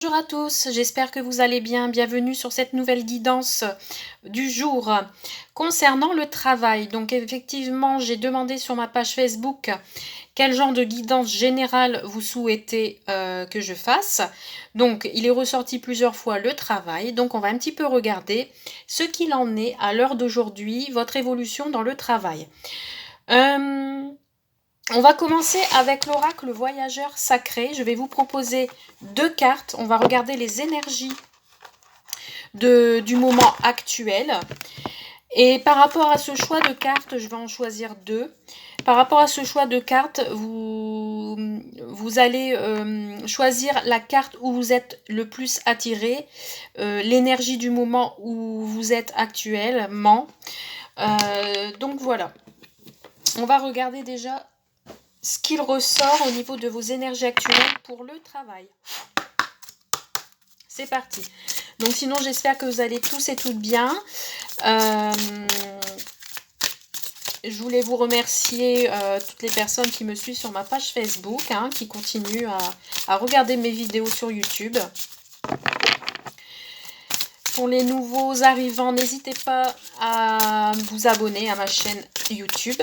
Bonjour à tous, j'espère que vous allez bien. Bienvenue sur cette nouvelle guidance du jour concernant le travail. Donc effectivement, j'ai demandé sur ma page Facebook quel genre de guidance générale vous souhaitez que je fasse. Donc il est ressorti plusieurs fois le travail. Donc on va un petit peu regarder ce qu'il en est à l'heure d'aujourd'hui, votre évolution dans le travail. On va commencer avec l'oracle voyageur sacré. Je vais vous proposer 2 cartes. On va regarder les énergies du moment actuel. Et par rapport à ce choix de cartes, je vais en choisir 2. Par rapport à ce choix de cartes, vous allez choisir la carte où vous êtes le plus attiré, l'énergie du moment où vous êtes actuellement. Donc voilà. On va regarder déjà ce qu'il ressort au niveau de vos énergies actuelles pour le travail. C'est parti. Donc sinon, j'espère que vous allez tous et toutes bien. Je voulais vous remercier toutes les personnes qui me suivent sur ma page Facebook, qui continuent à regarder mes vidéos sur YouTube. Pour les nouveaux arrivants, n'hésitez pas à vous abonner à ma chaîne YouTube.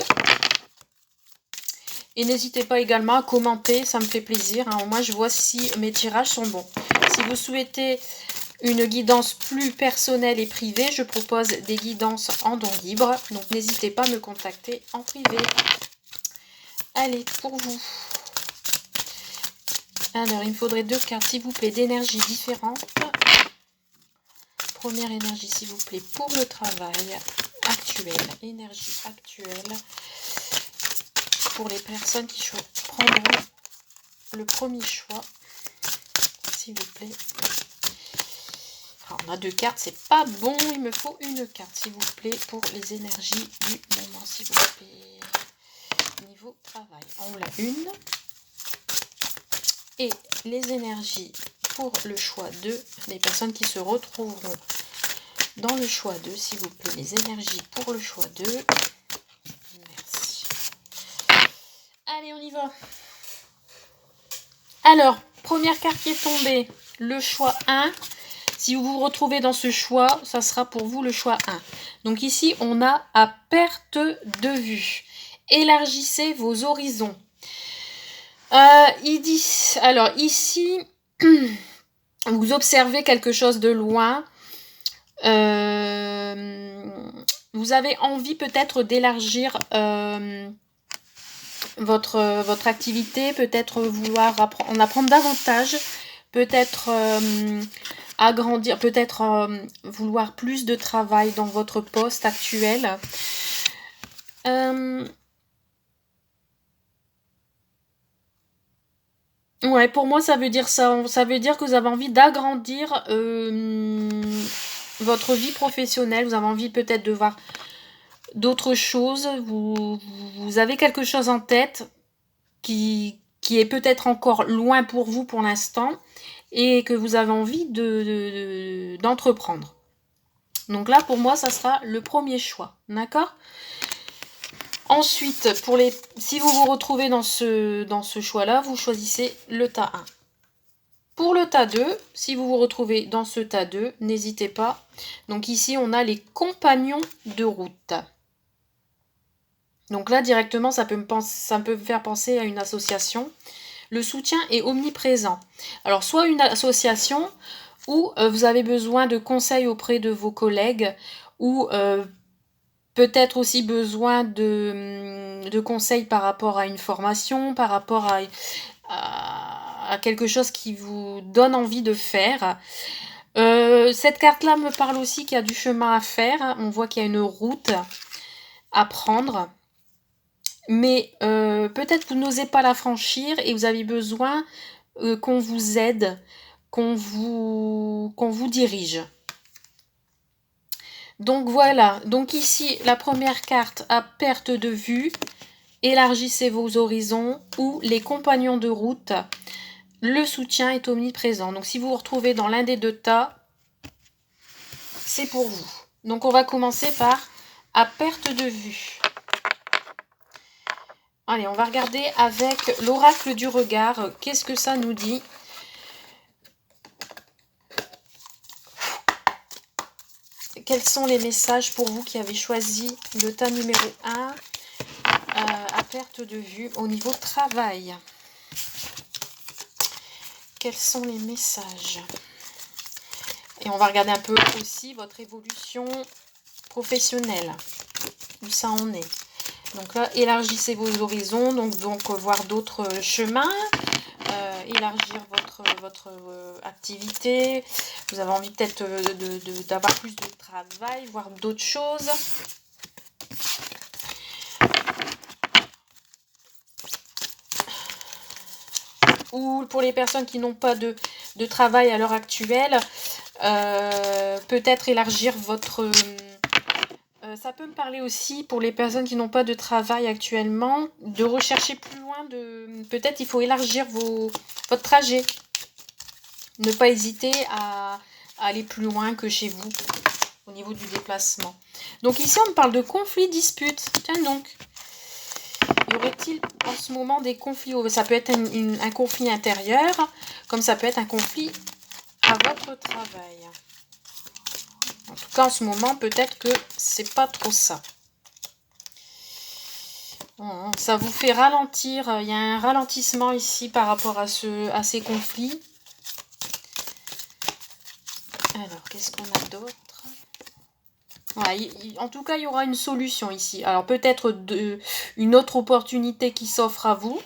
Et n'hésitez pas également à commenter, ça me fait plaisir. Moi, je vois si mes tirages sont bons. Si vous souhaitez une guidance plus personnelle et privée, je propose des guidances en don libre. Donc, n'hésitez pas à me contacter en privé. Allez, pour vous. Alors, il me faudrait 2 cartes, s'il vous plaît, d'énergie différentes. Première énergie, s'il vous plaît, pour le travail actuel. Énergie actuelle. Pour les personnes qui prendront le premier choix, s'il vous plaît. Alors, on a 2 cartes, c'est pas bon, il me faut une carte, s'il vous plaît, pour les énergies du moment, s'il vous plaît. Niveau travail, on l'a une. Et les énergies pour le choix 2, les personnes qui se retrouveront dans le choix 2, s'il vous plaît, les énergies pour le choix 2. Merci. Allez, on y va. Alors, première carte qui est tombée, le choix 1. Si vous vous retrouvez dans ce choix, ça sera pour vous le choix 1. Donc ici, on a à perte de vue. Élargissez vos horizons. Il dit, alors ici, vous observez quelque chose de loin. Vous avez envie peut-être d'élargir votre activité, peut-être vouloir en apprendre davantage, peut-être agrandir, peut-être vouloir plus de travail dans votre poste actuel. Ouais, pour moi, ça veut dire ça. Ça veut dire que vous avez envie d'agrandir votre vie professionnelle. Vous avez envie peut-être de voir d'autres choses. Vous avez quelque chose en tête qui est peut-être encore loin pour vous pour l'instant et que vous avez envie d'entreprendre. Donc là, pour moi, ça sera le premier choix. D'accord ? Ensuite, si vous vous retrouvez dans ce choix-là, vous choisissez le tas 1. Pour le tas 2, si vous vous retrouvez dans ce tas 2, n'hésitez pas. Donc ici, on a les compagnons de route. Donc là, directement, ça peut me faire penser à une association. Le soutien est omniprésent. Alors, soit une association où vous avez besoin de conseils auprès de vos collègues ou peut-être aussi besoin de conseils par rapport à une formation, par rapport à quelque chose qui vous donne envie de faire. Cette carte-là me parle aussi qu'il y a du chemin à faire. On voit qu'il y a une route à prendre. Mais peut-être vous n'osez pas la franchir et vous avez besoin qu'on vous aide, qu'on vous dirige. Donc voilà, donc ici la première carte à perte de vue, élargissez vos horizons ou les compagnons de route, le soutien est omniprésent. Donc si vous vous retrouvez dans l'un des 2 tas, c'est pour vous. Donc on va commencer par à perte de vue. Allez, on va regarder avec l'oracle du regard, qu'est-ce que ça nous dit ? quels sont les messages pour vous qui avez choisi le tas numéro 1 à perte de vue au niveau travail? Quels sont les messages? Et on va regarder un peu aussi votre évolution professionnelle, où ça en est. Donc là, élargissez vos horizons, donc voir d'autres chemins, élargir votre activité. Vous avez envie peut-être d'avoir plus de travail, voir d'autres choses. Ou pour les personnes qui n'ont pas de travail à l'heure actuelle, peut-être élargir votre... ça peut me parler aussi pour les personnes qui n'ont pas de travail actuellement, de rechercher plus loin, peut-être il faut élargir votre trajet. Ne pas hésiter à aller plus loin que chez vous au niveau du déplacement. Donc ici on me parle de conflits, disputes. Tiens donc. Y aurait-il en ce moment des conflits? Ça peut être un conflit intérieur, comme ça peut être un conflit à votre travail. En tout cas, en ce moment, peut-être que c'est pas trop ça. Ça vous fait ralentir. Il y a un ralentissement ici par rapport à ces conflits. Alors, qu'est-ce qu'on a d'autre? Ouais, en tout cas, il y aura une solution ici. Alors, peut-être une autre opportunité qui s'offre à vous.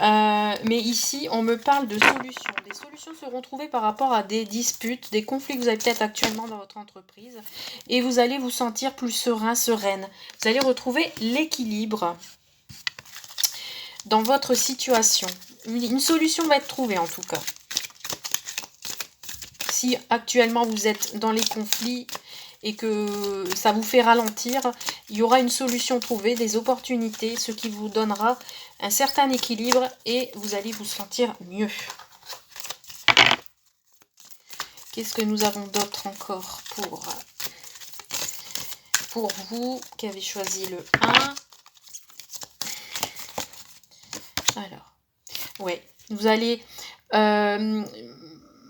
Mais ici, on me parle de solutions. Des solutions seront trouvées par rapport à des disputes, des conflits que vous avez peut-être actuellement dans votre entreprise. Et vous allez vous sentir plus serein, sereine. Vous allez retrouver l'équilibre dans votre situation. Une solution va être trouvée en tout cas. Si actuellement vous êtes dans les conflits et que ça vous fait ralentir, il y aura une solution trouvée, des opportunités, ce qui vous donnera un certain équilibre et vous allez vous sentir mieux. Qu'est-ce que nous avons d'autre encore pour vous qui avez choisi le 1? Alors, ouais, vous allez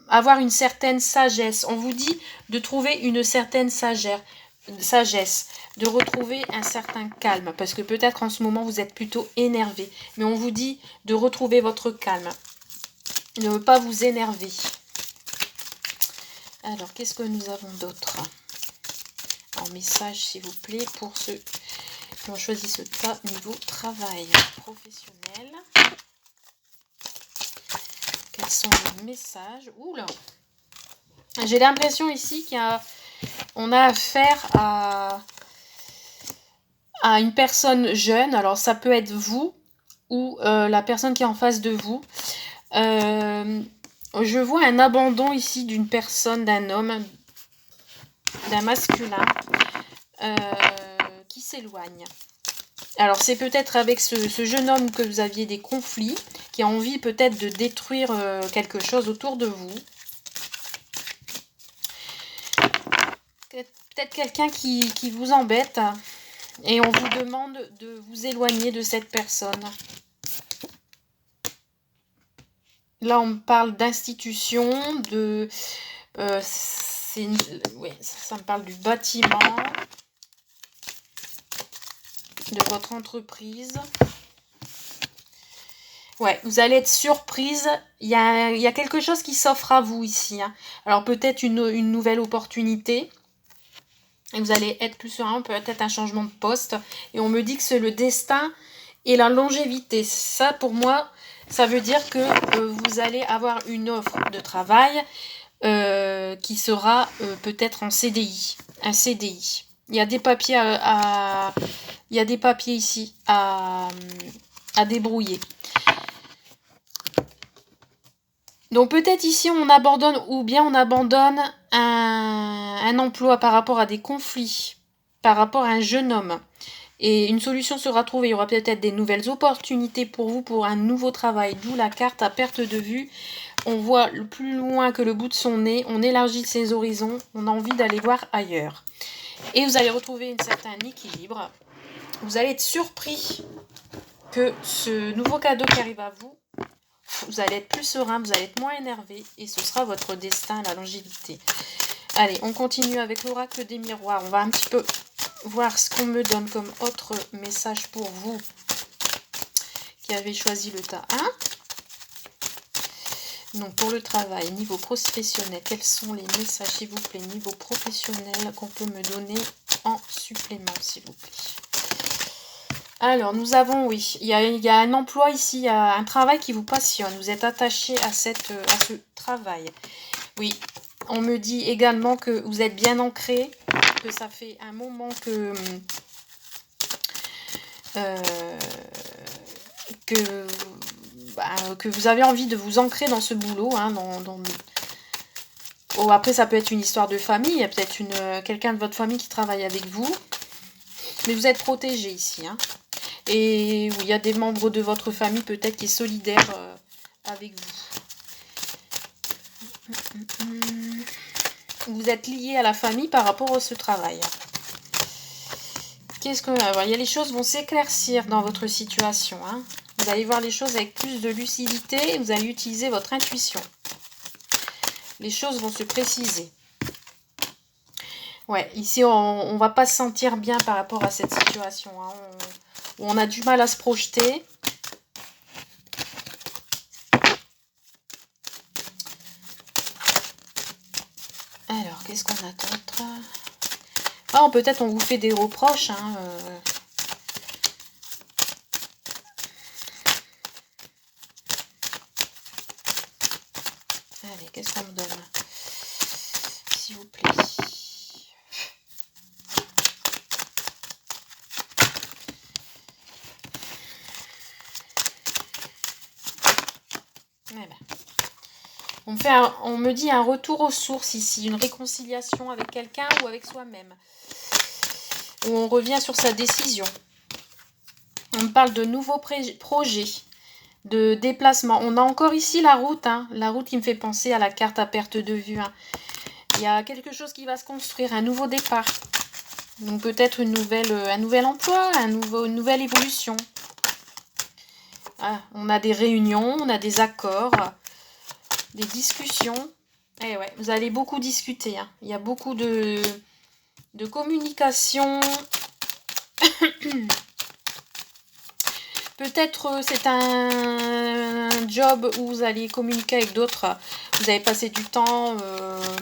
avoir une certaine sagesse. On vous dit de trouver une certaine sagesse, de retrouver un certain calme, parce que peut-être en ce moment vous êtes plutôt énervé, mais on vous dit de retrouver votre calme, de ne pas vous énerver. Alors, qu'est-ce que nous avons d'autre en message, s'il vous plaît, pour ceux qui ont choisi ce tas niveau travail professionnel? Quels sont les messages? Oula! J'ai l'impression ici qu'on a affaire à une personne jeune. Alors, ça peut être vous ou la personne qui est en face de vous. Je vois un abandon ici d'une personne, d'un homme, d'un masculin qui s'éloigne. Alors, c'est peut-être avec ce jeune homme que vous aviez des conflits, qui a envie peut-être de détruire quelque chose autour de vous. Peut-être quelqu'un qui vous embête et on vous demande de vous éloigner de cette personne. Là, on me parle d'institution, ça me parle du bâtiment, de votre entreprise. Ouais, vous allez être surprise. Il y a quelque chose qui s'offre à vous ici. Hein. Alors peut-être une nouvelle opportunité. Et vous allez être plus serein, peut-être un changement de poste. Et on me dit que c'est le destin et la longévité. Ça, pour moi, ça veut dire que vous allez avoir une offre de travail qui sera peut-être en CDI. Un CDI. Il y a des papiers il y a des papiers ici à débrouiller. Donc peut-être ici on abandonne un emploi par rapport à des conflits, par rapport à un jeune homme. Et une solution sera trouvée. Il y aura peut-être des nouvelles opportunités pour vous pour un nouveau travail. D'où la carte à perte de vue. On voit le plus loin que le bout de son nez. On élargit ses horizons. On a envie d'aller voir ailleurs. Et vous allez retrouver un certain équilibre. Vous allez être surpris que ce nouveau cadeau qui arrive à vous, vous allez être plus serein, vous allez être moins énervé et ce sera votre destin, la longévité. Allez, on continue avec l'oracle des miroirs. On va un petit peu voir ce qu'on me donne comme autre message pour vous qui avez choisi le tas 1. Donc pour le travail, niveau professionnel, quels sont les messages, s'il vous plaît, niveau professionnel qu'on peut me donner en supplément, s'il vous plaît. Alors, nous avons, oui, il y a un emploi ici, il y a un travail qui vous passionne. Vous êtes attaché à ce travail. Oui, on me dit également que vous êtes bien ancré, que ça fait un moment que vous avez envie de vous ancrer dans ce boulot. Hein, Oh, après, ça peut être une histoire de famille. Il y a peut-être quelqu'un de votre famille qui travaille avec vous. Mais vous êtes protégé ici. Hein. Et oui, il y a des membres de votre famille peut-être qui est solidaire avec vous. Vous êtes lié à la famille par rapport à ce travail. Il y a les choses vont s'éclaircir dans votre situation. Hein. Vous allez voir les choses avec plus de lucidité et vous allez utiliser votre intuition. Les choses vont se préciser. Ouais, ici, on ne va pas se sentir bien par rapport à cette situation. Hein. On a du mal à se projeter. Alors, qu'est-ce qu'on a d'autre? Ah, peut-être on vous fait des reproches. Hein, Allez, qu'est-ce qu'on me donne? S'il vous plaît. On me dit un retour aux sources ici, une réconciliation avec quelqu'un ou avec soi-même. Où on revient sur sa décision. On me parle de nouveaux projets, de déplacement. On a encore ici la route, hein, la route qui me fait penser à la carte à perte de vue. Hein. Il y a quelque chose qui va se construire, un nouveau départ. Donc peut-être un nouvel emploi, une nouvelle évolution. Ah, on a des réunions, on a des accords, des discussions. Et ouais, vous allez beaucoup discuter. Hein. Il y a beaucoup de communication. Peut-être c'est un job où vous allez communiquer avec d'autres. Vous allez passer du temps,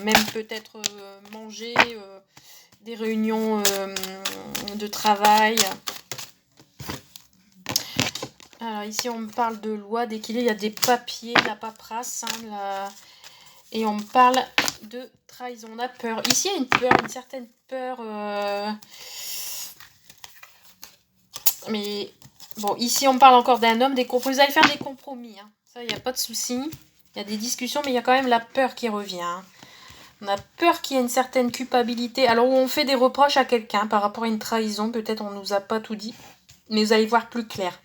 même peut-être manger, des réunions de travail. Alors ici on me parle de loi, d'équilibre, il y a des papiers, la paperasse, hein, et on me parle de trahison. On a peur. Ici il y a une peur, une certaine peur. Mais bon, ici on me parle encore d'un homme, des compromis. Vous allez faire des compromis. Hein. Ça, il n'y a pas de souci. Il y a des discussions, mais il y a quand même la peur qui revient. Hein. On a peur qu'il y ait une certaine culpabilité. Alors on fait des reproches à quelqu'un par rapport à une trahison. Peut-être on ne nous a pas tout dit. Mais vous allez voir plus clair.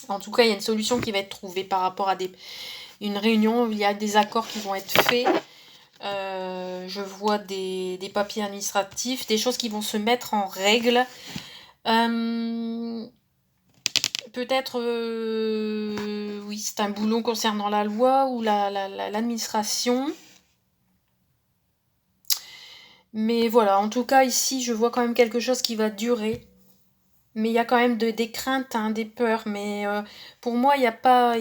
En tout cas, il y a une solution qui va être trouvée par rapport à une réunion où il y a des accords qui vont être faits. Je vois des papiers administratifs, des choses qui vont se mettre en règle. Peut-être, oui, c'est un boulot concernant la loi ou l'administration. Mais voilà, en tout cas, ici, je vois quand même quelque chose qui va durer. Mais il y a quand même des craintes, hein, des peurs. Mais pour moi, il n'y a pas...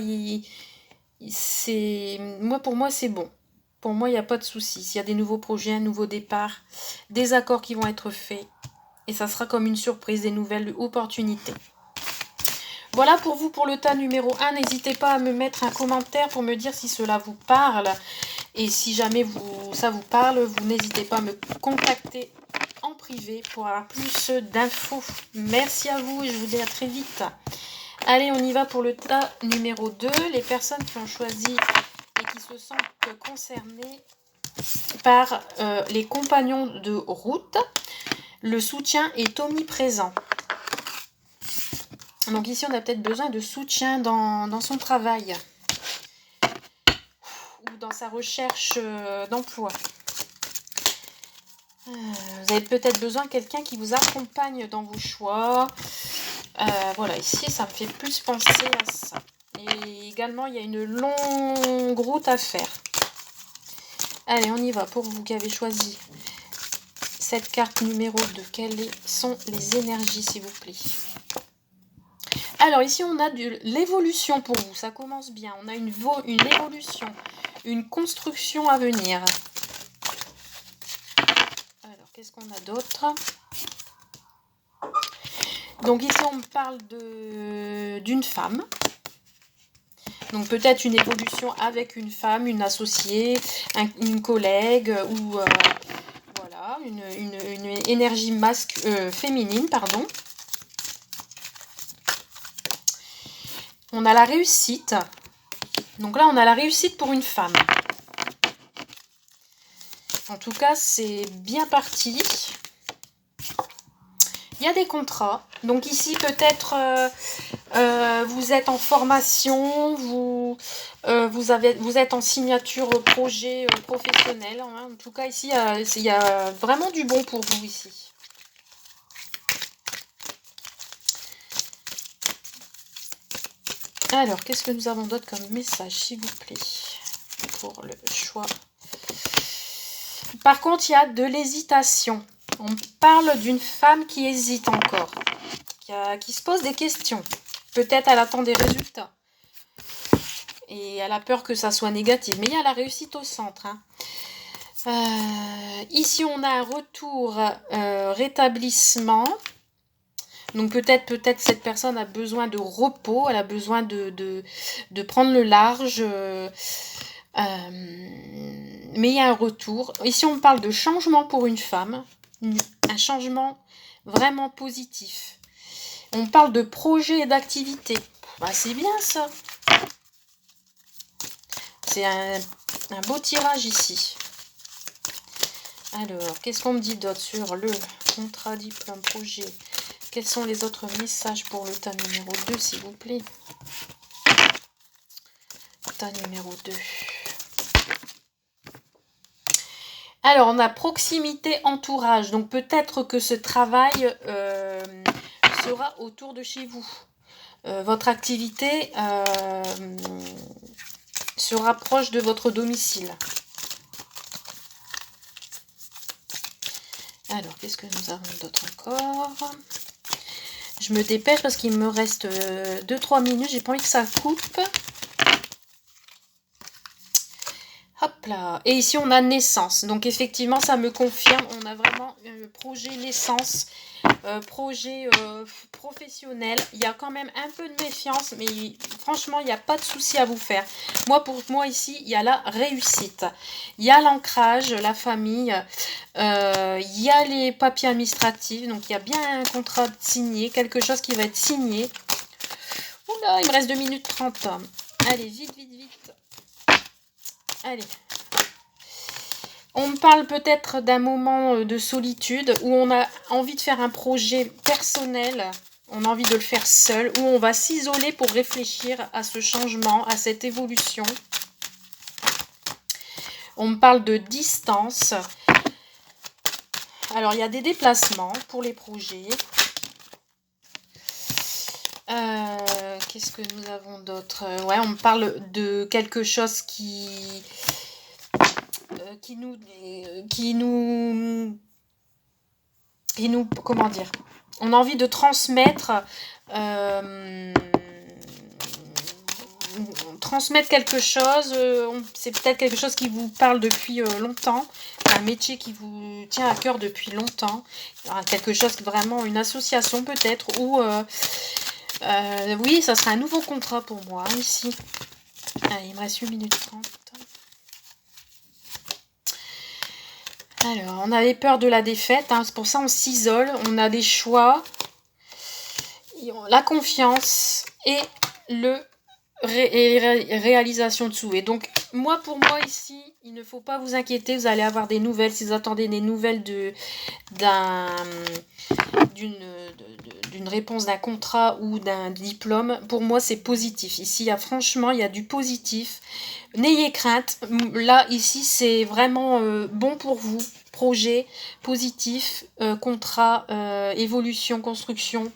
pour moi, c'est bon. Pour moi, il n'y a pas de souci. S'il y a des nouveaux projets, un nouveau départ, des accords qui vont être faits. Et ça sera comme une surprise, des nouvelles opportunités. Voilà pour vous pour le tas numéro 1. N'hésitez pas à me mettre un commentaire pour me dire si cela vous parle. Et si jamais ça vous parle, vous n'hésitez pas à me contacter en privé pour avoir plus d'infos. Merci à vous et je vous dis à très vite. Allez, on y va pour le tas numéro 2. Les personnes qui ont choisi et qui se sentent concernées par les compagnons de route. Le soutien est omniprésent. Donc ici, on a peut-être besoin de soutien dans son travail ou dans sa recherche d'emploi. Vous avez peut-être besoin de quelqu'un qui vous accompagne dans vos choix. Voilà, ici, ça me fait plus penser à ça. Et également, il y a une longue route à faire. Allez, on y va pour vous qui avez choisi cette carte numéro 2. Quelles sont les énergies, s'il vous plaît? Alors, ici, on a de l'évolution pour vous. Ça commence bien. On a une évolution, une construction à venir. Alors, qu'est-ce qu'on a d'autre? Donc, ici, on me parle d'une femme. Donc peut-être une évolution avec une femme, une associée, une collègue ou voilà, une énergie féminine, pardon. On a la réussite. Donc là, on a la réussite pour une femme. En tout cas, c'est bien parti. Il y a des contrats. Donc ici, peut-être, vous êtes en formation, vous êtes en signature projet professionnel. Hein. En tout cas, ici, il y a vraiment du bon pour vous ici. Alors, qu'est-ce que nous avons d'autre comme message, s'il vous plaît, pour le choix? Par contre, il y a de l'hésitation. On parle d'une femme qui hésite encore, qui se pose des questions. Peut-être elle attend des résultats. Et elle a peur que ça soit négatif. Mais il y a la réussite au centre. Hein. Ici, on a un retour, rétablissement. Donc peut-être cette personne a besoin de repos. Elle a besoin de prendre le large. Mais il y a un retour. Ici, on parle de changement pour une femme. Un changement vraiment positif. On parle de projet et d'activité. Bah, c'est bien ça. C'est un beau tirage ici. Alors, qu'est-ce qu'on me dit d'autre sur le contrat, diplôme, projet? Quels sont les autres messages pour le tas numéro 2, s'il vous plaît? Tas numéro 2. Alors, on a proximité, entourage. Donc, peut-être que ce travail sera autour de chez vous. Votre activité se rapproche de votre domicile. Alors, qu'est-ce que nous avons d'autre encore? Je me dépêche parce qu'il me reste 2-3 minutes. J'ai pas envie que ça coupe. Hop là. Et ici, on a naissance. Donc, effectivement, ça me confirme. On a vraiment projet naissance, projet professionnel. Il y a quand même un peu de méfiance, mais franchement, il n'y a pas de souci à vous faire. Pour moi, ici, il y a la réussite. Il y a l'ancrage, la famille. Il y a les papiers administratifs. Donc, il y a bien un contrat signé, quelque chose qui va être signé. Oula, il me reste 2 minutes 30. Allez, vite, vite, vite. Allez. On me parle peut-être d'un moment de solitude où on a envie de faire un projet personnel, on a envie de le faire seul, où on va s'isoler pour réfléchir à ce changement, à cette évolution. On me parle de distance. Alors, il y a des déplacements pour les projets. Qu'est-ce que nous avons d'autre? Ouais, on me parle de quelque chose qui nous, comment dire, on a envie de transmettre quelque chose, c'est peut-être quelque chose qui vous parle depuis longtemps, un métier qui vous tient à cœur depuis longtemps, quelque chose, vraiment une association peut-être, ou oui, ça sera un nouveau contrat pour moi, ici. Allez, il me reste 8 minutes 30. Alors, on avait peur de la défaite, hein, c'est pour ça on s'isole, on a des choix, la confiance et réalisation de souhait. Donc, pour moi ici, il ne faut pas vous inquiéter, vous allez avoir des nouvelles, si vous attendez des nouvelles d'une réponse d'un contrat ou d'un diplôme, pour moi c'est positif. Ici, franchement, il y a du positif. N'ayez crainte. Là, ici, c'est vraiment bon pour vous. Projet positif, contrat, évolution, construction,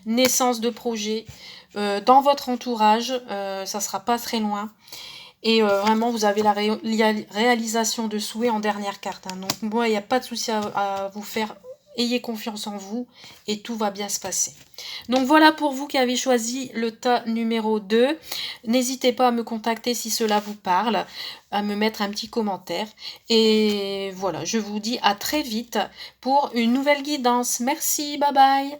naissance de projet. Dans votre entourage, ça sera pas très loin. Et vraiment, vous avez la réalisation de souhait en dernière carte. Hein. Donc moi, il n'y a pas de souci à vous faire. Ayez confiance en vous et tout va bien se passer. Donc voilà pour vous qui avez choisi le tas numéro 2. N'hésitez pas à me contacter si cela vous parle, à me mettre un petit commentaire. Et voilà, je vous dis à très vite pour une nouvelle guidance. Merci, bye bye.